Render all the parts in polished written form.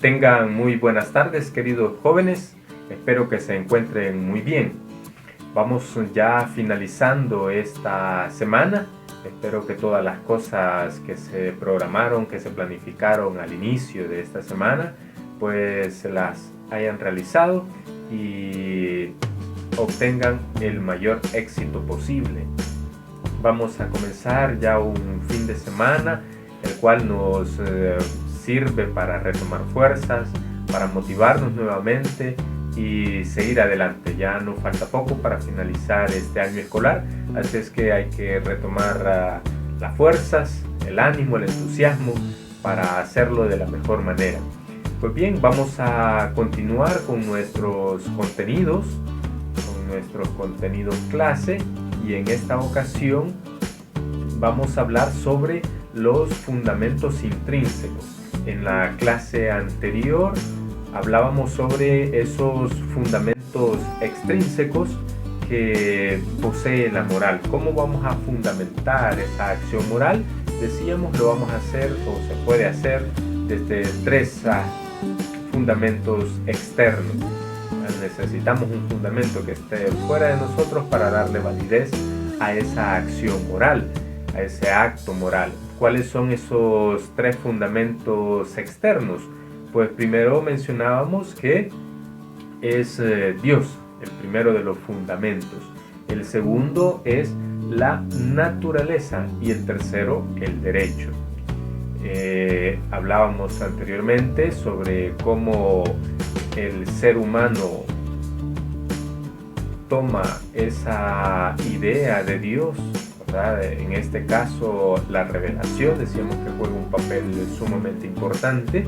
Tengan muy buenas tardes, queridos jóvenes. Espero que se encuentren muy bien. Vamos ya finalizando esta semana. Espero que todas las cosas que se programaron, que se planificaron al inicio de esta semana, pues las hayan realizado y obtengan el mayor éxito posible. Vamos a comenzar ya un fin de semana, el cual nos sirve para retomar fuerzas, para motivarnos nuevamente y seguir adelante. Ya no falta poco para finalizar este año escolar, así es que hay que retomar las fuerzas, el ánimo, el entusiasmo para hacerlo de la mejor manera. Pues bien, vamos a continuar con nuestros contenidos clase, y en esta ocasión vamos a hablar sobre los fundamentos intrínsecos. En la clase anterior hablábamos sobre esos fundamentos extrínsecos que posee la moral. ¿Cómo vamos a fundamentar esa acción moral? Decíamos, lo vamos a hacer o se puede hacer desde tres fundamentos externos. Necesitamos un fundamento que esté fuera de nosotros para darle validez a esa acción moral, a ese acto moral. ¿Cuáles son esos tres fundamentos externos? Pues primero mencionábamos que es Dios, el primero de los fundamentos. El segundo es la naturaleza y el tercero el derecho. Hablábamos anteriormente sobre cómo el ser humano toma esa idea de Dios, ¿verdad? En este caso la revelación, decíamos que juega un papel sumamente importante.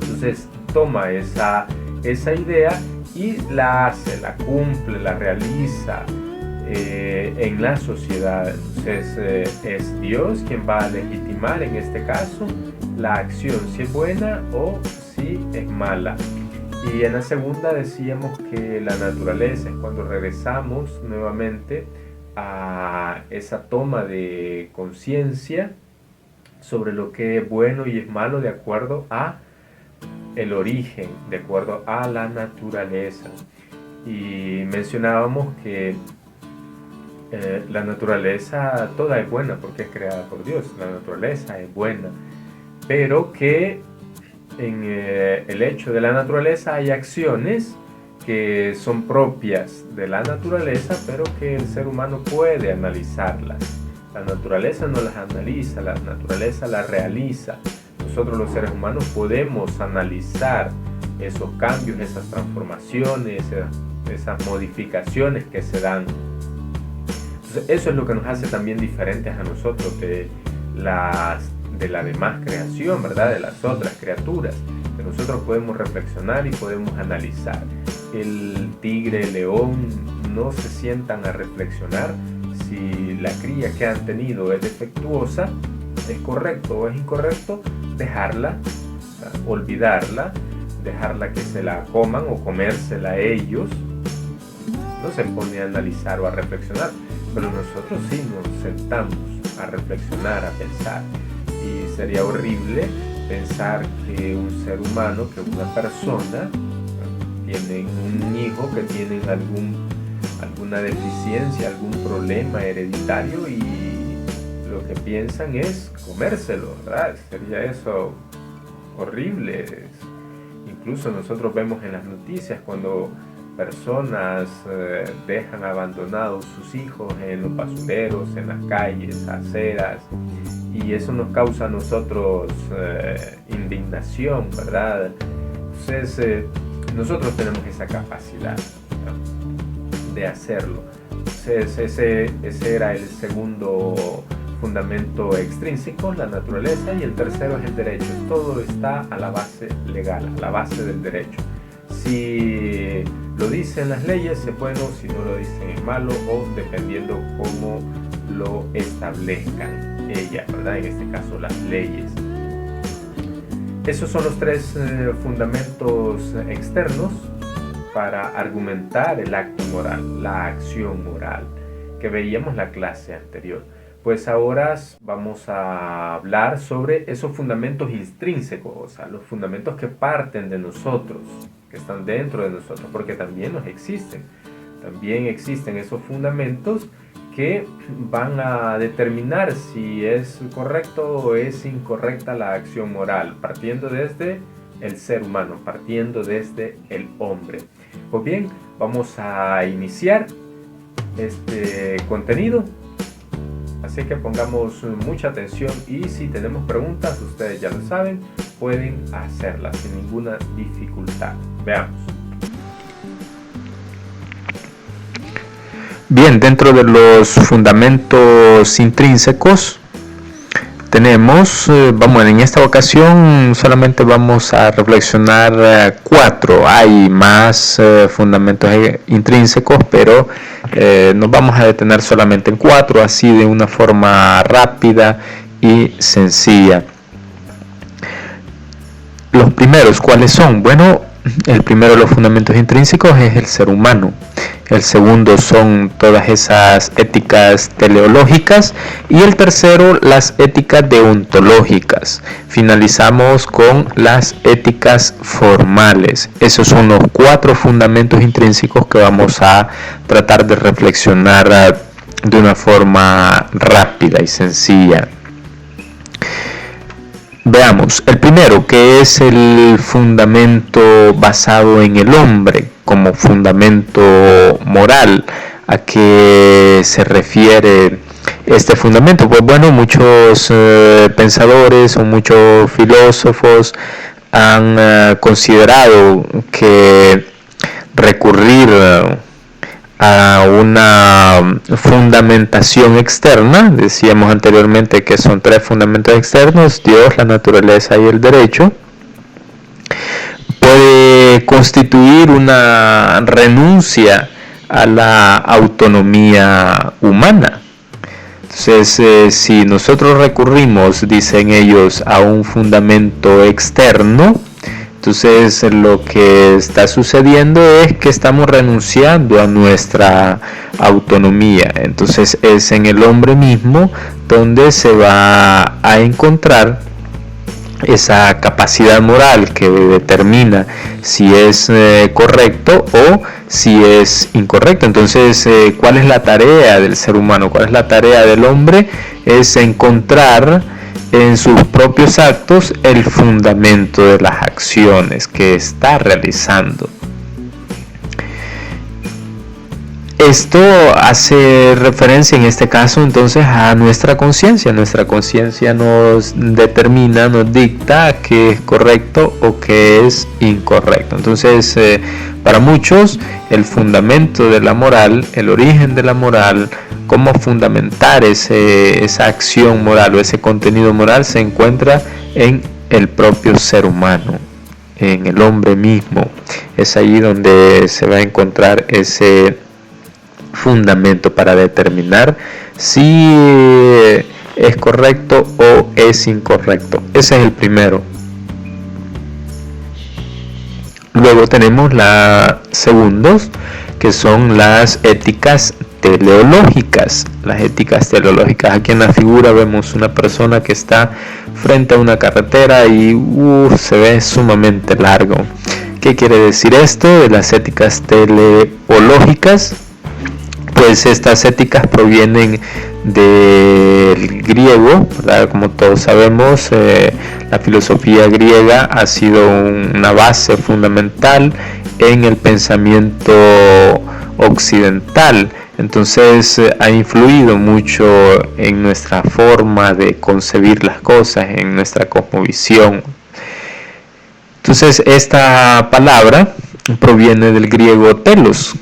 Entonces toma esa idea y la hace, la cumple, la realiza en la sociedad. Entonces es Dios quien va a legitimar en este caso la acción, si es buena o si es mala. Y en la segunda decíamos que la naturaleza es cuando regresamos nuevamente a esa toma de conciencia sobre lo que es bueno y es malo de acuerdo a el origen, de acuerdo a la naturaleza. Y mencionábamos que la naturaleza toda es buena porque es creada por Dios. La naturaleza es buena, pero que en el hecho de la naturaleza hay acciones que son propias de la naturaleza, pero que el ser humano puede analizarlas. La naturaleza no las analiza, la naturaleza las realiza. Nosotros los seres humanos podemos analizar esos cambios, esas transformaciones, esas modificaciones que se dan. Entonces, eso es lo que nos hace también diferentes a nosotros de la demás creación, ¿verdad? De las otras criaturas, que nosotros podemos reflexionar y podemos analizar. El tigre, el león no se sientan a reflexionar si la cría que han tenido es defectuosa, es correcto o es incorrecto dejarla, olvidarla, dejarla que se la coman o comérsela ellos. No se pone a analizar o a reflexionar, pero nosotros sí nos sentamos a reflexionar, a pensar. Y sería horrible pensar que un ser humano, que una persona, tiene un hijo que tiene alguna deficiencia, algún problema hereditario y lo que piensan es comérselo, ¿verdad? Sería eso horrible. Incluso nosotros vemos en las noticias cuando personas dejan abandonados sus hijos en los basureros, en las calles, aceras, y eso nos causa a nosotros indignación, ¿verdad? Entonces nosotros tenemos esa capacidad, ¿no?, de hacerlo. Entonces ese era el segundo fundamento extrínseco, la naturaleza, y el tercero es el derecho. Todo está a la base legal, a la base del derecho. Si lo dicen las leyes es bueno, si no lo dicen es malo, o dependiendo cómo lo establezcan ellas, ¿verdad? En este caso las leyes. Esos son los tres fundamentos externos para argumentar el acto moral, la acción moral, que veíamos la clase anterior. Pues ahora vamos a hablar sobre esos fundamentos intrínsecos, o sea, los fundamentos que parten de nosotros, que están dentro de nosotros, porque también nos existen. También existen esos fundamentos que van a determinar si es correcto o es incorrecta la acción moral, partiendo desde el ser humano, partiendo desde el hombre. Pues bien, vamos a iniciar este contenido, así que pongamos mucha atención y si tenemos preguntas, ustedes ya lo saben, pueden hacerlas sin ninguna dificultad. Veamos. Bien, dentro de los fundamentos intrínsecos tenemos, en esta ocasión solamente vamos a reflexionar 4. Hay más fundamentos intrínsecos, pero nos vamos a detener solamente en 4, así de una forma rápida y sencilla. Los primeros, ¿cuáles son? Bueno, el primero de los fundamentos intrínsecos es el ser humano. El segundo son todas esas éticas teleológicas y el tercero las éticas deontológicas. Finalizamos con las éticas formales. Esos son los 4 fundamentos intrínsecos que vamos a tratar de reflexionar de una forma rápida y sencilla. Veamos, el primero, que es el fundamento basado en el hombre como fundamento moral. ¿A qué se refiere este fundamento? Pues bueno, muchos pensadores o muchos filósofos han considerado que recurrir a una fundamentación externa, decíamos anteriormente que son 3 fundamentos externos: Dios, la naturaleza y el derecho, puede constituir una renuncia a la autonomía humana. Entonces, si nosotros recurrimos, dicen ellos, a un fundamento externo, entonces lo que está sucediendo es que estamos renunciando a nuestra autonomía. Entonces es en el hombre mismo donde se va a encontrar esa capacidad moral que determina si es correcto o si es incorrecto. Entonces, ¿cuál es la tarea del ser humano? ¿Cuál es la tarea del hombre? Es encontrar en sus propios actos el fundamento de las acciones que está realizando. Esto hace referencia en este caso entonces a nuestra conciencia. Nuestra conciencia nos determina, nos dicta qué es correcto o qué es incorrecto. Entonces, para muchos, el fundamento de la moral, el origen de la moral, cómo fundamentar esa acción moral o ese contenido moral, se encuentra en el propio ser humano, en el hombre mismo. Es allí donde se va a encontrar ese fundamento para determinar si es correcto o es incorrecto. Ese es el primero. Luego tenemos los segundos, que son las éticas teleológicas. Las éticas teleológicas, aquí en la figura vemos una persona que está frente a una carretera y se ve sumamente largo. ¿Qué quiere decir esto de las éticas teleológicas? Pues estas éticas provienen del griego, ¿verdad? Como todos sabemos, la filosofía griega ha sido una base fundamental en el pensamiento occidental. Entonces ha influido mucho en nuestra forma de concebir las cosas, en nuestra cosmovisión. Entonces esta palabra proviene del griego telos,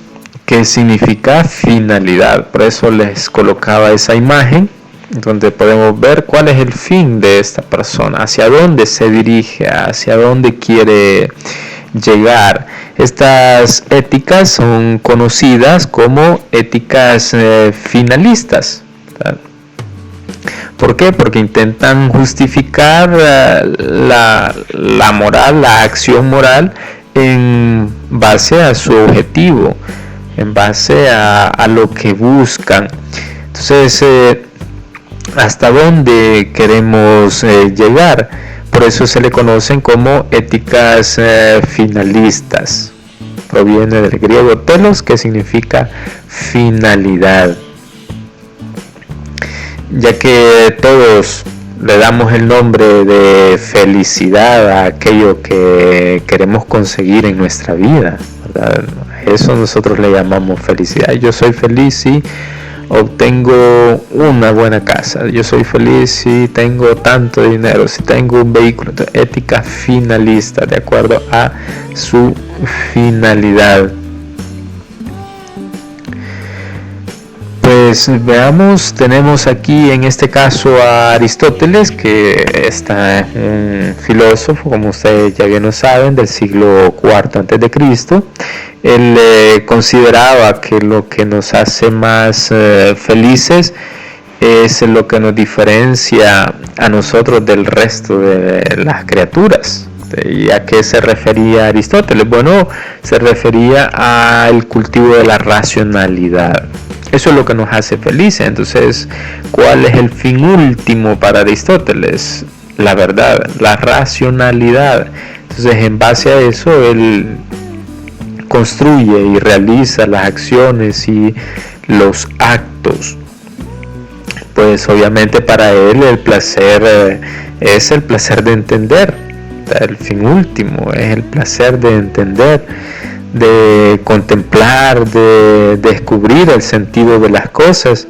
que significa finalidad. Por eso les colocaba esa imagen donde podemos ver cuál es el fin de esta persona, hacia dónde se dirige, hacia dónde quiere llegar. Estas éticas son conocidas como éticas finalistas, ¿verdad? ¿Por qué? Porque intentan justificar la moral, la acción moral en base a su objetivo, en base a lo que buscan. Entonces, hasta dónde queremos llegar. Por eso se le conocen como éticas finalistas. Proviene del griego telos, que significa finalidad. Ya que todos le damos el nombre de felicidad a aquello que queremos conseguir en nuestra vida, ¿verdad? A eso nosotros le llamamos felicidad. Yo soy feliz si obtengo una buena casa, yo soy feliz si tengo tanto dinero, si tengo un vehículo. Ética finalista, de acuerdo a su finalidad. Pues veamos, tenemos aquí en este caso a Aristóteles, que está un filósofo, como ustedes ya bien lo saben, del siglo IV a.C. Él consideraba que lo que nos hace más felices es lo que nos diferencia a nosotros del resto de las criaturas. ¿Y a qué se refería Aristóteles? Bueno, se refería al cultivo de la racionalidad. Eso es lo que nos hace felices. Entonces, ¿cuál es el fin último para Aristóteles? La verdad, la racionalidad. Entonces, en base a eso, él construye y realiza las acciones y los actos. Pues obviamente para él el placer es el placer de entender. El fin último es el placer de entender, de contemplar, de descubrir el sentido de las cosas.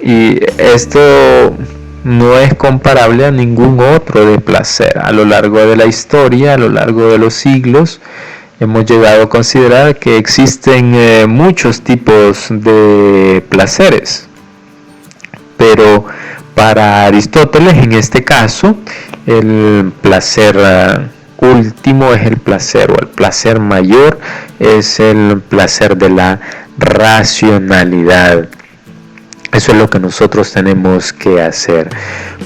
Y esto no es comparable a ningún otro de placer. A lo largo de la historia, a lo largo de los siglos, hemos llegado a considerar que existen muchos tipos de placeres. Pero para Aristóteles, en este caso, el placer último es el placer, o el placer mayor es el placer de la racionalidad. Eso es lo que nosotros tenemos que hacer.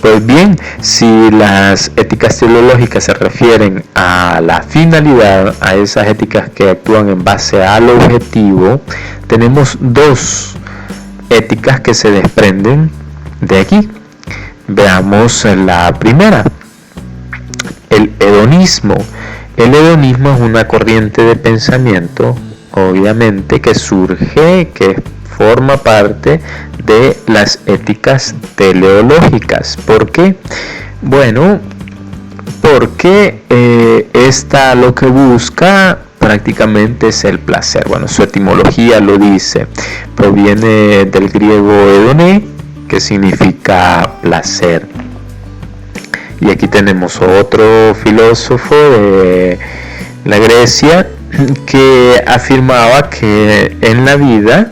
Pues bien, si las éticas teleológicas se refieren a la finalidad, a esas éticas que actúan en base al objetivo, tenemos dos éticas que se desprenden de aquí. Veamos la primera, el hedonismo. El hedonismo es una corriente de pensamiento, obviamente, que surge, que forma parte de las éticas teleológicas. ¿Por qué? Bueno, porque esta lo que busca prácticamente es el placer. Bueno, su etimología lo dice, proviene del griego hedoné, que significa placer. Y aquí tenemos otro filósofo de la Grecia que afirmaba que en la vida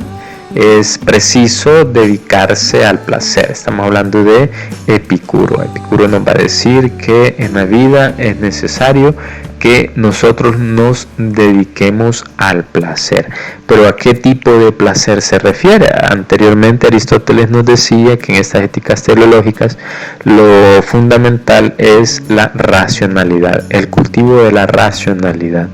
es preciso dedicarse al placer. Estamos hablando de Epicuro. Epicuro nos va a decir que en la vida es necesario que nosotros nos dediquemos al placer. Pero ¿a qué tipo de placer se refiere? Anteriormente Aristóteles nos decía que en estas éticas teleológicas lo fundamental es la racionalidad, el cultivo de la racionalidad.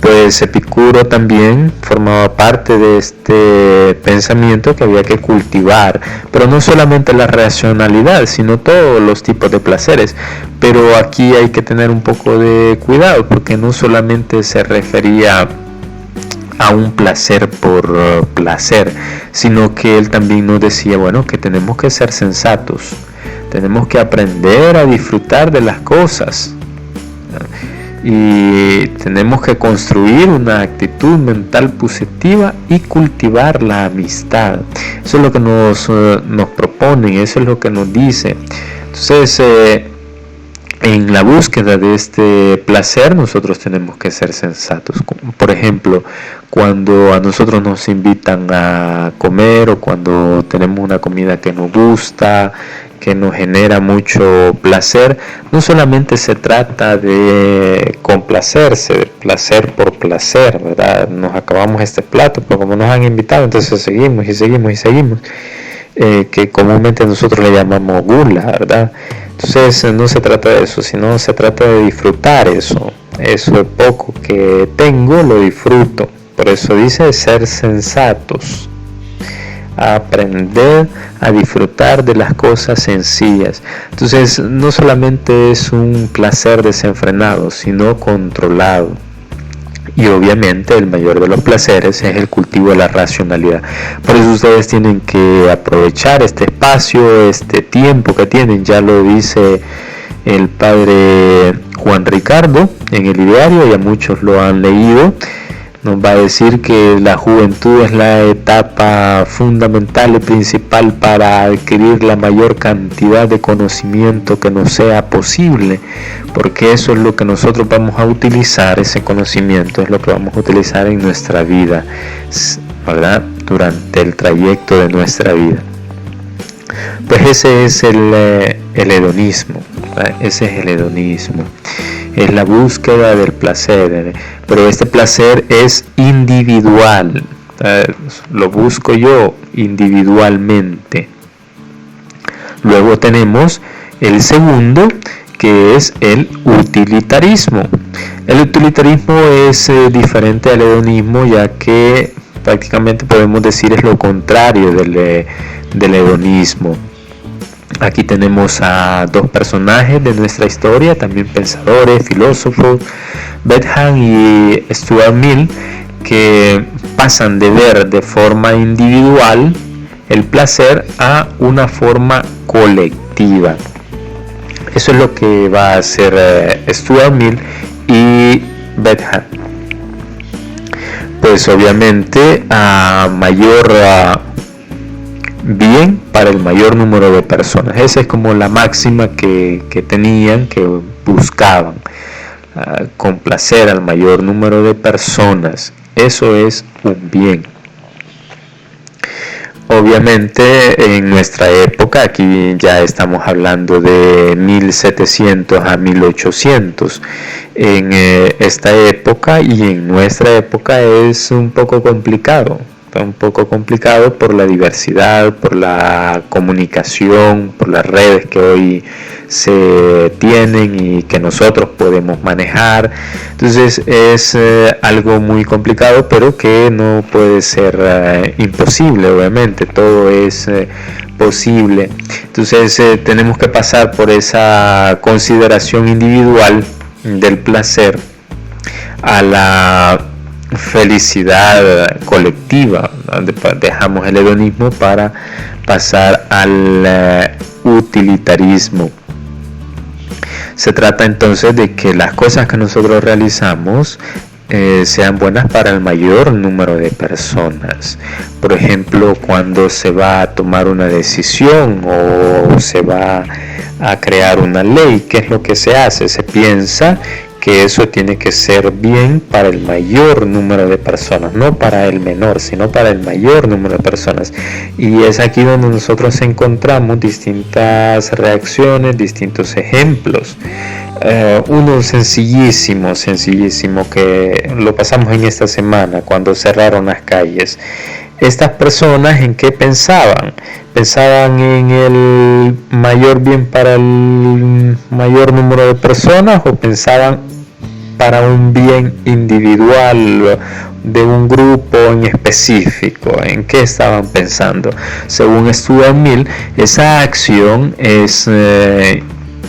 Pues Epicuro también formaba parte de este pensamiento que había que cultivar, pero no solamente la racionalidad, sino todos los tipos de placeres. Pero aquí hay que tener un poco de cuidado, porque no solamente se refería a un placer por placer, sino que él también nos decía, bueno, que tenemos que ser sensatos, tenemos que aprender a disfrutar de las cosas, y tenemos que construir una actitud mental positiva y cultivar la amistad. Eso es lo que nos proponen, eso es lo que nos dice. Entonces, en la búsqueda de este placer nosotros tenemos que ser sensatos. Por ejemplo, cuando a nosotros nos invitan a comer, o cuando tenemos una comida que nos gusta, que nos genera mucho placer, no solamente se trata de complacerse, de placer por placer, ¿verdad? Nos acabamos este plato, pero como nos han invitado, entonces seguimos y seguimos y seguimos, que comúnmente nosotros le llamamos gula, ¿verdad? Entonces no se trata de eso, sino se trata de disfrutar eso poco que tengo lo disfruto. Por eso dice ser sensatos. a aprender a disfrutar de las cosas sencillas. Entonces no solamente es un placer desenfrenado, sino controlado. Y obviamente el mayor de los placeres es el cultivo de la racionalidad. Por eso ustedes tienen que aprovechar este espacio, este tiempo que tienen. Ya lo dice el padre Juan Ricardo en el ideario, ya muchos lo han leído. Nos va a decir que la juventud es la etapa fundamental y principal para adquirir la mayor cantidad de conocimiento que nos sea posible, porque eso es lo que nosotros vamos a utilizar, ese conocimiento es lo que vamos a utilizar en nuestra vida, ¿verdad? Durante el trayecto de nuestra vida. Pues ese es el hedonismo, ¿verdad? Ese es el hedonismo. Es la búsqueda del placer, pero este placer es individual, lo busco yo individualmente. Luego tenemos el segundo, que es el utilitarismo. El utilitarismo es diferente al hedonismo, ya que prácticamente podemos decir es lo contrario del hedonismo. Aquí tenemos a dos personajes de nuestra historia, también pensadores, filósofos, Bentham y Stuart Mill, que pasan de ver de forma individual el placer a una forma colectiva. Eso es lo que va a hacer Stuart Mill y Bentham. Pues obviamente a mayor bien para el mayor número de personas. Esa es como la máxima que tenían, que buscaban, complacer al mayor número de personas. Eso es un bien. Obviamente en nuestra época, aquí ya estamos hablando de 1700 a 1800, en esta época y en nuestra época es un poco complicado por la diversidad, por la comunicación, por las redes que hoy se tienen y que nosotros podemos manejar. Entonces es algo muy complicado, pero que no puede ser imposible. Obviamente todo es posible. Entonces tenemos que pasar por esa consideración individual del placer a la felicidad colectiva. Dejamos el hedonismo para pasar al utilitarismo. Se trata entonces de que las cosas que nosotros realizamos sean buenas para el mayor número de personas. Por ejemplo, cuando se va a tomar una decisión o se va a crear una ley, ¿qué es lo que se hace? Se piensa que eso tiene que ser bien para el mayor número de personas, no para el menor, sino para el mayor número de personas. Y es aquí donde nosotros encontramos distintas reacciones, distintos ejemplos. Uno sencillísimo que lo pasamos en esta semana cuando cerraron las calles. Estas personas, ¿en qué pensaban? ¿Pensaban en el mayor bien para el mayor número de personas o pensaban para un bien individual de un grupo en específico? ¿En qué estaban pensando? Según Stuart Mill, esa acción es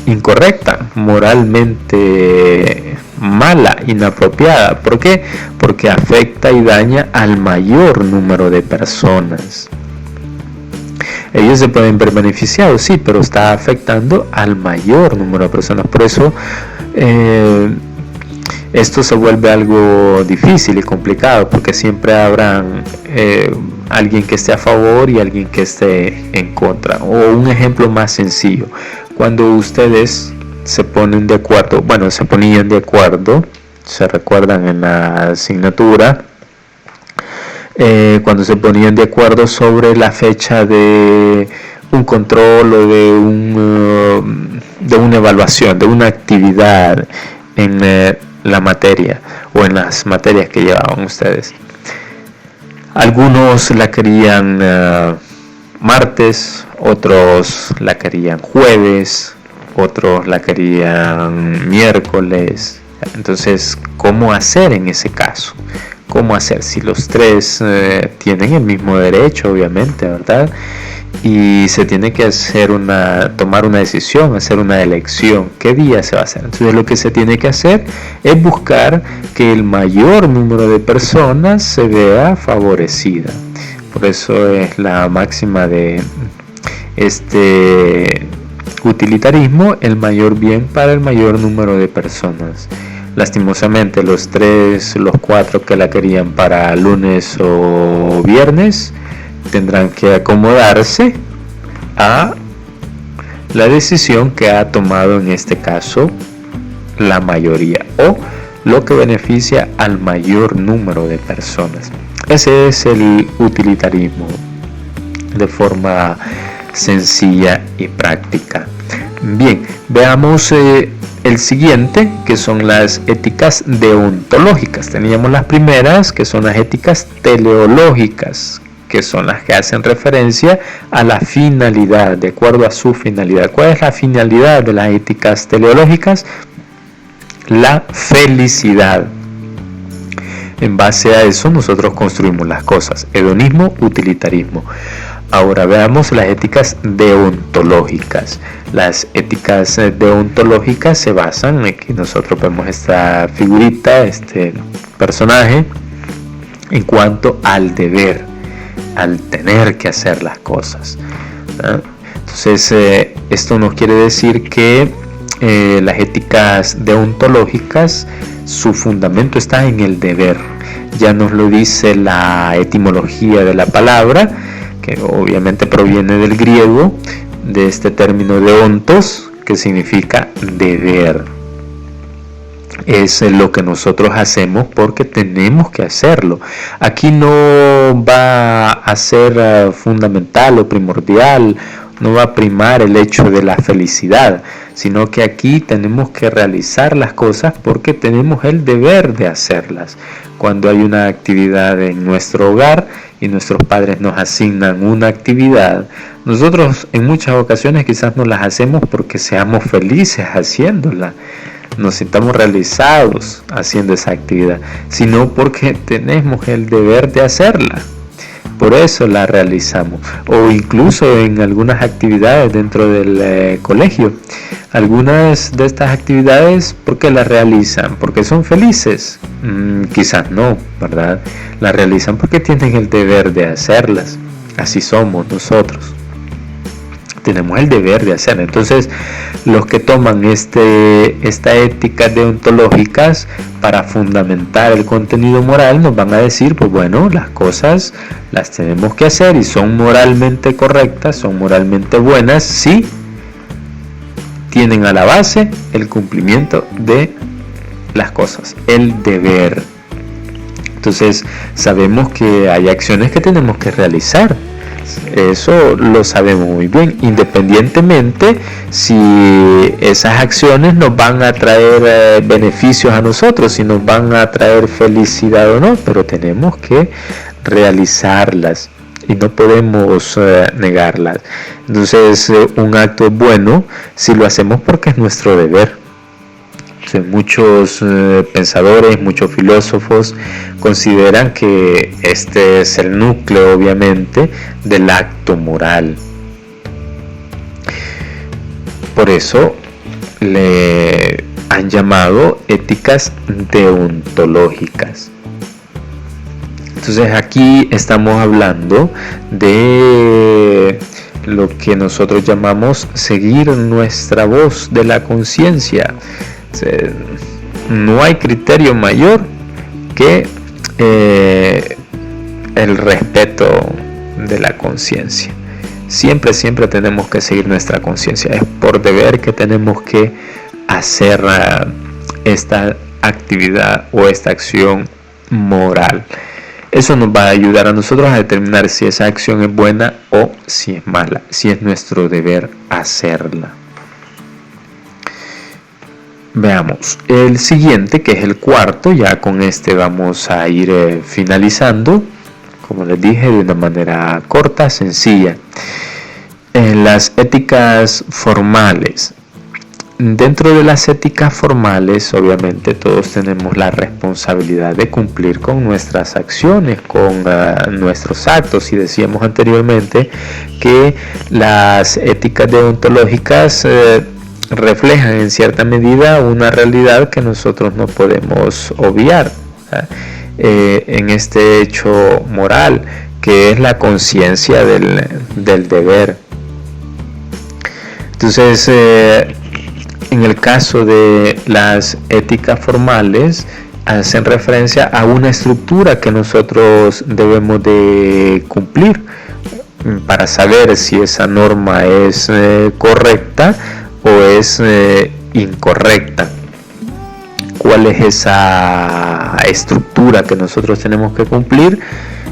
incorrecta, moralmente mala, inapropiada. ¿Por qué? Porque afecta y daña al mayor número de personas. Ellos se pueden ver beneficiados, sí, pero está afectando al mayor número de personas. Por eso esto se vuelve algo difícil y complicado, porque siempre habrán alguien que esté a favor y alguien que esté en contra. O un ejemplo más sencillo: cuando ustedes se ponían de acuerdo, se recuerdan en la asignatura, cuando se ponían de acuerdo sobre la fecha de un control o de una evaluación, de una actividad en la materia o en las materias que llevaban ustedes. Algunos la querían martes, otros la querían jueves, otros la querían miércoles. Entonces, ¿cómo hacer en ese caso? cómo hacer, si los tres tienen el mismo derecho, obviamente, ¿verdad? Y se tiene que tomar una decisión, hacer una elección, qué día se va a hacer. Entonces lo que se tiene que hacer es buscar que el mayor número de personas se vea favorecida. Por eso es la máxima de este utilitarismo, el mayor bien para el mayor número de personas. Lastimosamente los 4 que la querían para lunes o viernes tendrán que acomodarse a la decisión que ha tomado en este caso la mayoría, o lo que beneficia al mayor número de personas. Ese es el utilitarismo de forma sencilla y práctica. Bien, veamos el siguiente, que son las éticas deontológicas. Teníamos las primeras, que son las éticas teleológicas, que son las que hacen referencia a la finalidad, de acuerdo a su finalidad. ¿Cuál es la finalidad de las éticas teleológicas? La felicidad. En base a eso nosotros construimos las cosas: hedonismo, utilitarismo. Ahora veamos las éticas deontológicas. Las éticas deontológicas se basan en que nosotros vemos esta figurita, este personaje, en cuanto al deber, al tener que hacer las cosas. Entonces esto nos quiere decir que las éticas deontológicas, su fundamento está en el deber. Ya nos lo dice la etimología de la palabra, que obviamente proviene del griego, de este término deontos, que significa deber. Es lo que nosotros hacemos porque tenemos que hacerlo. Aquí no va a ser fundamental o primordial, no va a primar el hecho de la felicidad, sino que aquí tenemos que realizar las cosas porque tenemos el deber de hacerlas. Cuando hay una actividad en nuestro hogar y nuestros padres nos asignan una actividad, nosotros en muchas ocasiones quizás no las hacemos porque seamos felices haciéndola, nos sintamos realizados haciendo esa actividad, sino porque tenemos el deber de hacerla. Por eso la realizamos. O incluso en algunas actividades dentro del colegio, algunas de estas actividades, ¿por qué las realizan? ¿Porque son felices? Quizás no, ¿verdad? Las realizan porque tienen el deber de hacerlas. Así somos nosotros. Tenemos el deber de hacer. Entonces, los que toman esta ética deontológicas para fundamentar el contenido moral nos van a decir, pues bueno, las cosas las tenemos que hacer y son moralmente correctas, son moralmente buenas si tienen a la base el cumplimiento de las cosas, el deber. Entonces, sabemos que hay acciones que tenemos que realizar. Eso lo sabemos muy bien, independientemente si esas acciones nos van a traer beneficios a nosotros, si nos van a traer felicidad o no, pero tenemos que realizarlas y no podemos negarlas. Entonces un acto es bueno si lo hacemos porque es nuestro deber. Muchos pensadores, muchos filósofos consideran que este es el núcleo, obviamente, del acto moral. Por eso le han llamado éticas deontológicas. Entonces aquí estamos hablando de lo que nosotros llamamos seguir nuestra voz de la conciencia. No hay criterio mayor que el respeto de la conciencia. Siempre tenemos que seguir nuestra conciencia. Es por deber que tenemos que hacer esta actividad o esta acción moral. Eso nos va a ayudar a nosotros a determinar si esa acción es buena o si es mala, si es nuestro deber hacerla. Veamos el siguiente, que es el cuarto. Ya con este vamos a ir finalizando, como les dije, de una manera corta, sencilla. En las éticas formales, dentro de las éticas formales, obviamente todos tenemos la responsabilidad de cumplir con nuestras acciones, con nuestros actos. Y decíamos anteriormente que las éticas deontológicas reflejan en cierta medida una realidad que nosotros no podemos obviar en este hecho moral, que es la conciencia del deber. Entonces, en el caso de las éticas formales, hacen referencia a una estructura que nosotros debemos de cumplir para saber si esa norma es correcta o es incorrecta. ¿Cuál es esa estructura que nosotros tenemos que cumplir?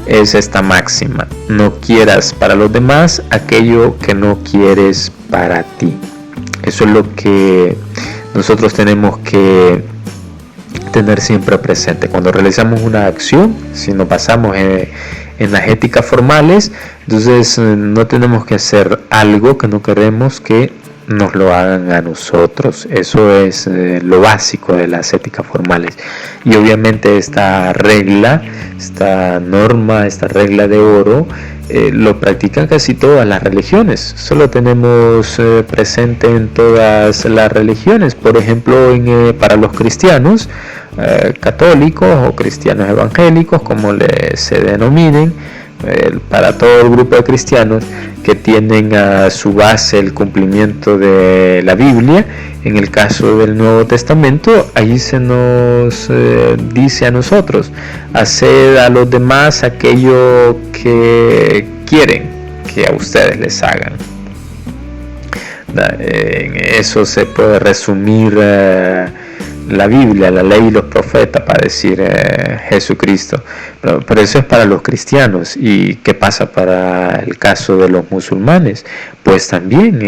Es esta máxima: no quieras para los demás aquello que no quieres para ti. Eso es lo que nosotros tenemos que tener siempre presente cuando realizamos una acción. Si nos basamos en las éticas formales, entonces no tenemos que hacer algo que no queremos que nos lo hagan a nosotros. Eso es lo básico de las éticas formales. Y obviamente esta regla, esta norma, esta regla de oro, lo practican casi todas las religiones. Solo tenemos presente en todas las religiones. Por ejemplo, para los cristianos católicos o cristianos evangélicos, como se denominen, para todo el grupo de cristianos que tienen a su base el cumplimiento de la Biblia. En el caso del Nuevo Testamento, allí se nos dice a nosotros: haced a los demás aquello que quieren que a ustedes les hagan. En eso se puede resumir la Biblia, la ley y los profetas, para decir Jesucristo. Pero eso es para los cristianos. ¿Y qué pasa para el caso de los musulmanes? Pues también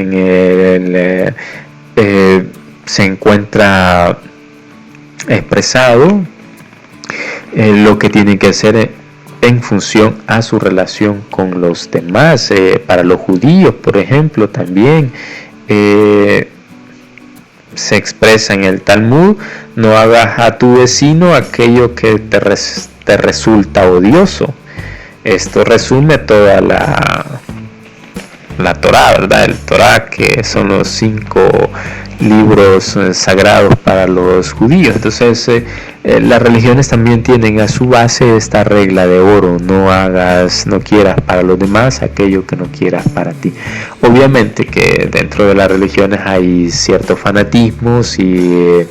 se encuentra expresado lo que tienen que hacer en función a su relación con los demás. Para los judíos, por ejemplo, también se expresa en el Talmud: no hagas a tu vecino aquello que te resulta odioso. Esto resume toda la Torá, ¿verdad? El Torá, que son los 5 libros sagrados para los judíos. Entonces las religiones también tienen a su base esta regla de oro: no quieras para los demás aquello que no quieras para ti. Obviamente que dentro de las religiones hay ciertos fanatismos, y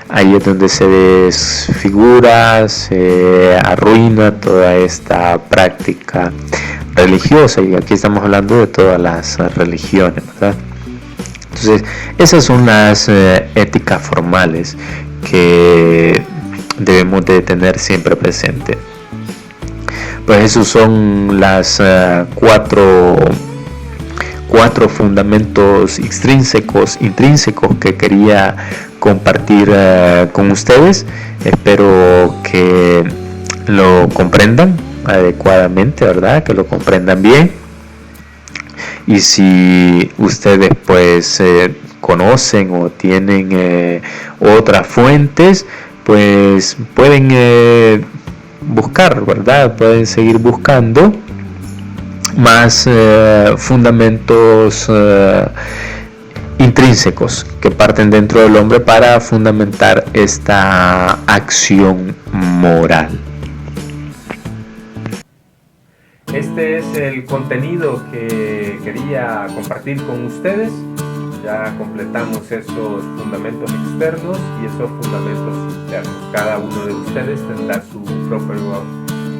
ahí es donde se desfigura, se arruina toda esta práctica religiosa. Y aquí estamos hablando de todas las religiones, ¿verdad? Entonces, esas son las éticas formales que debemos de tener siempre presente. Pues esos son las cuatro fundamentos intrínsecos que quería compartir con ustedes. Espero que lo comprendan adecuadamente, ¿verdad? Que lo comprendan bien. Y si ustedes pues conocen o tienen otras fuentes, pues pueden buscar, ¿verdad? Pueden seguir buscando más fundamentos intrínsecos que parten dentro del hombre para fundamentar esta acción moral. Este es el contenido que quería compartir con ustedes. Ya completamos esos fundamentos externos y esos fundamentos internos. Cada uno de ustedes tendrá su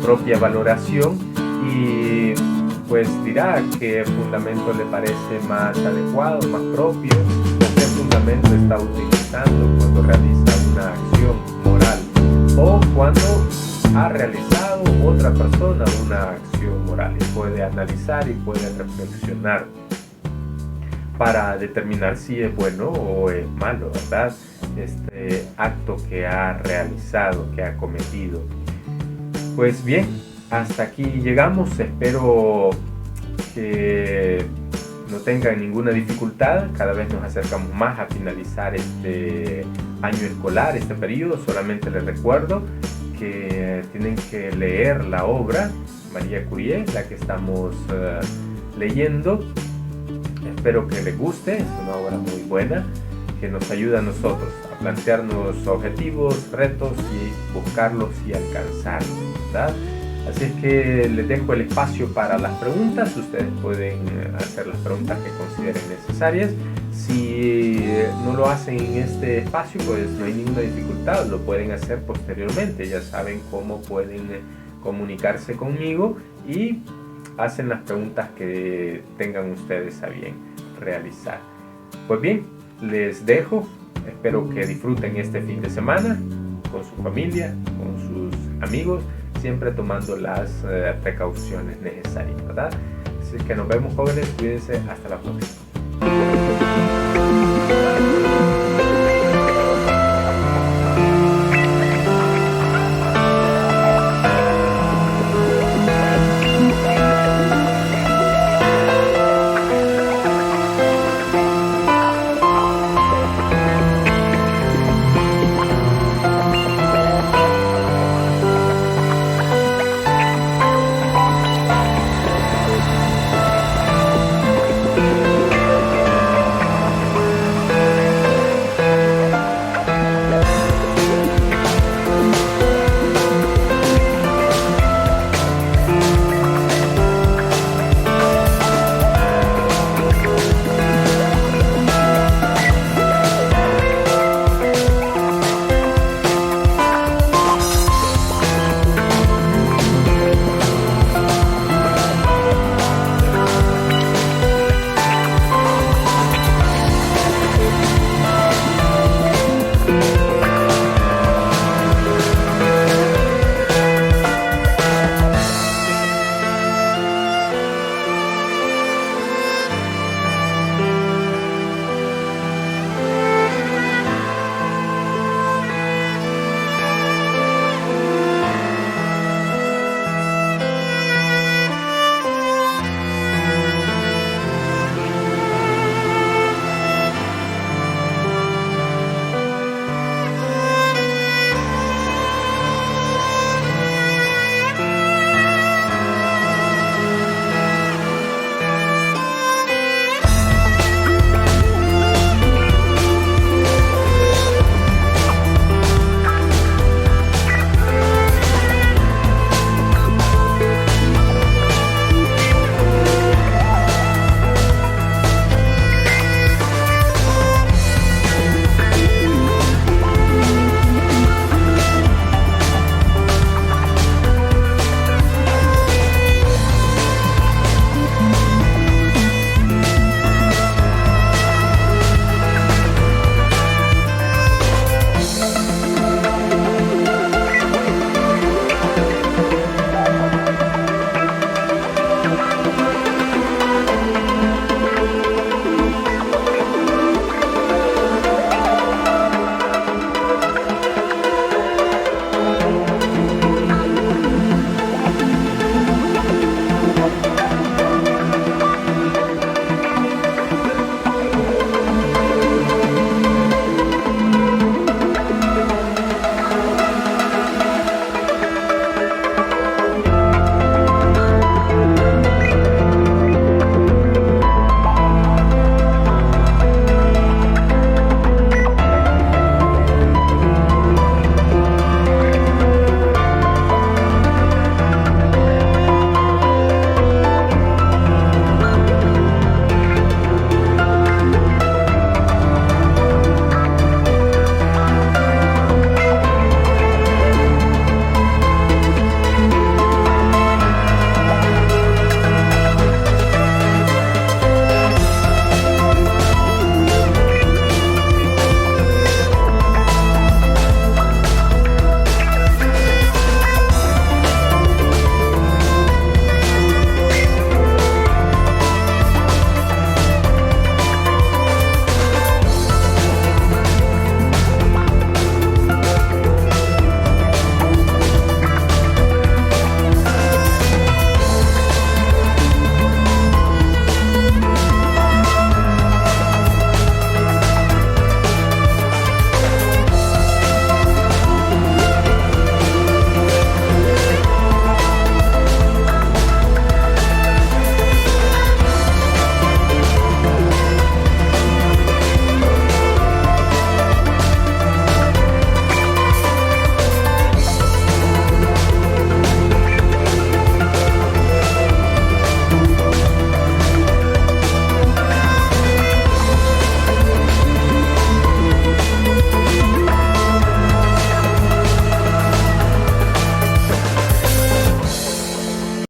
propia valoración y pues dirá qué fundamento le parece más adecuado, más propio, o qué fundamento está utilizando cuando realiza una acción moral o cuando ha realizado otra persona una acción moral, y puede analizar y puede reflexionar para determinar si es bueno o es malo, ¿verdad? Este acto que ha realizado, que ha cometido. Pues bien, hasta aquí llegamos. Espero que no tengan ninguna dificultad. Cada vez nos acercamos más a finalizar este año escolar, este periodo. Solamente les recuerdo que tienen que leer la obra María Curie, la que estamos leyendo. Espero que les guste, es una obra muy buena que nos ayuda a nosotros a plantearnos objetivos, retos y buscarlos y alcanzarlos, ¿verdad? Así es que les dejo el espacio para las preguntas. Ustedes pueden hacer las preguntas que consideren necesarias. Si no lo hacen en este espacio, pues no hay ninguna dificultad, lo pueden hacer posteriormente. Ya saben cómo pueden comunicarse conmigo y hacen las preguntas que tengan ustedes a bien realizar. Pues bien, les dejo. Espero que disfruten este fin de semana con su familia, con sus amigos, siempre tomando las precauciones necesarias, ¿verdad? Así que nos vemos, jóvenes, cuídense, hasta la próxima.